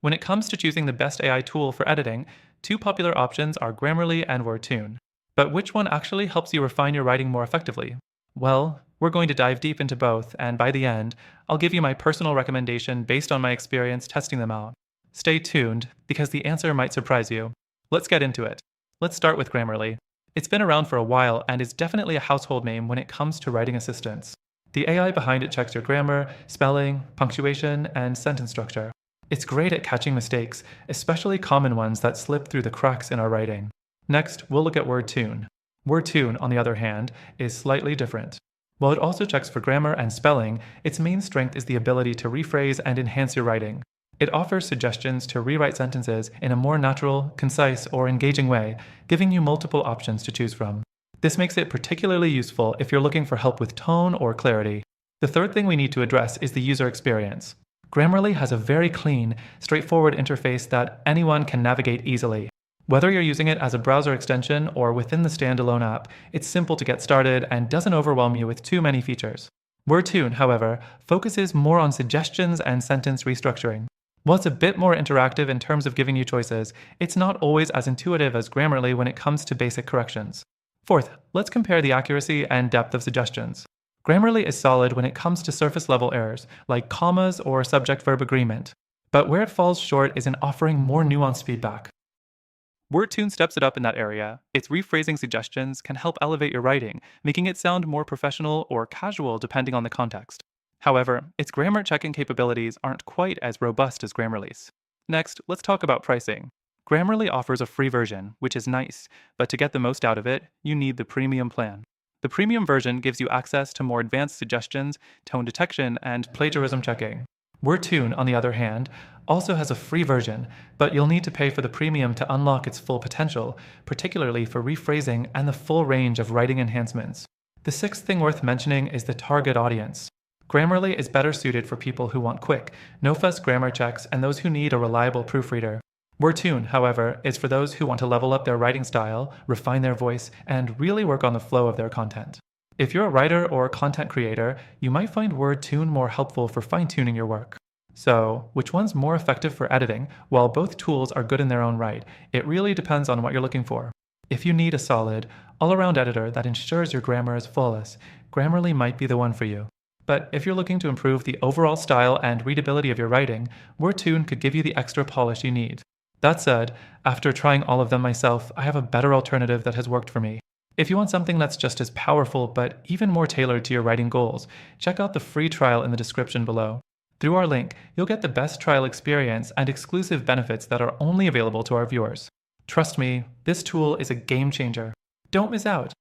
When it comes to choosing the best AI tool for editing, two popular options are Grammarly and Wordtune. But which one actually helps you refine your writing more effectively? Well, we're going to dive deep into both, and by the end, I'll give you my personal recommendation based on my experience testing them out. Stay tuned, because the answer might surprise you. Let's get into it. Let's start with Grammarly. It's been around for a while and is definitely a household name when it comes to writing assistance. The AI behind it checks your grammar, spelling, punctuation, and sentence structure. It's great at catching mistakes, especially common ones that slip through the cracks in our writing. Next, we'll look at Wordtune. Wordtune, on the other hand, is slightly different. While it also checks for grammar and spelling, its main strength is the ability to rephrase and enhance your writing. It offers suggestions to rewrite sentences in a more natural, concise, or engaging way, giving you multiple options to choose from. This makes it particularly useful if you're looking for help with tone or clarity. The third thing we need to address is the user experience. Grammarly has a very clean, straightforward interface that anyone can navigate easily. Whether you're using it as a browser extension or within the standalone app, it's simple to get started and doesn't overwhelm you with too many features. Wordtune, however, focuses more on suggestions and sentence restructuring. While it's a bit more interactive in terms of giving you choices, it's not always as intuitive as Grammarly when it comes to basic corrections. Fourth, let's compare the accuracy and depth of suggestions. Grammarly is solid when it comes to surface-level errors, like commas or subject-verb agreement. But where it falls short is in offering more nuanced feedback. Wordtune steps it up in that area. Its rephrasing suggestions can help elevate your writing, making it sound more professional or casual depending on the context. However, its grammar checking capabilities aren't quite as robust as Grammarly's. Next, let's talk about pricing. Grammarly offers a free version, which is nice, but to get the most out of it, you need the premium plan. The premium version gives you access to more advanced suggestions, tone detection, and plagiarism checking. Wordtune, on the other hand, also has a free version, but you'll need to pay for the premium to unlock its full potential, particularly for rephrasing and the full range of writing enhancements. The sixth thing worth mentioning is the target audience. Grammarly is better suited for people who want quick, no-fuss grammar checks and those who need a reliable proofreader. Wordtune, however, is for those who want to level up their writing style, refine their voice, and really work on the flow of their content. If you're a writer or content creator, you might find Wordtune more helpful for fine-tuning your work. So, which one's more effective for editing? While both tools are good in their own right, it really depends on what you're looking for. If you need a solid, all-around editor that ensures your grammar is flawless, Grammarly might be the one for you. But if you're looking to improve the overall style and readability of your writing, Wordtune could give you the extra polish you need. That said, after trying all of them myself, I have a better alternative that has worked for me. If you want something that's just as powerful but even more tailored to your writing goals, check out the free trial in the description below. Through our link, you'll get the best trial experience and exclusive benefits that are only available to our viewers. Trust me, this tool is a game changer. Don't miss out.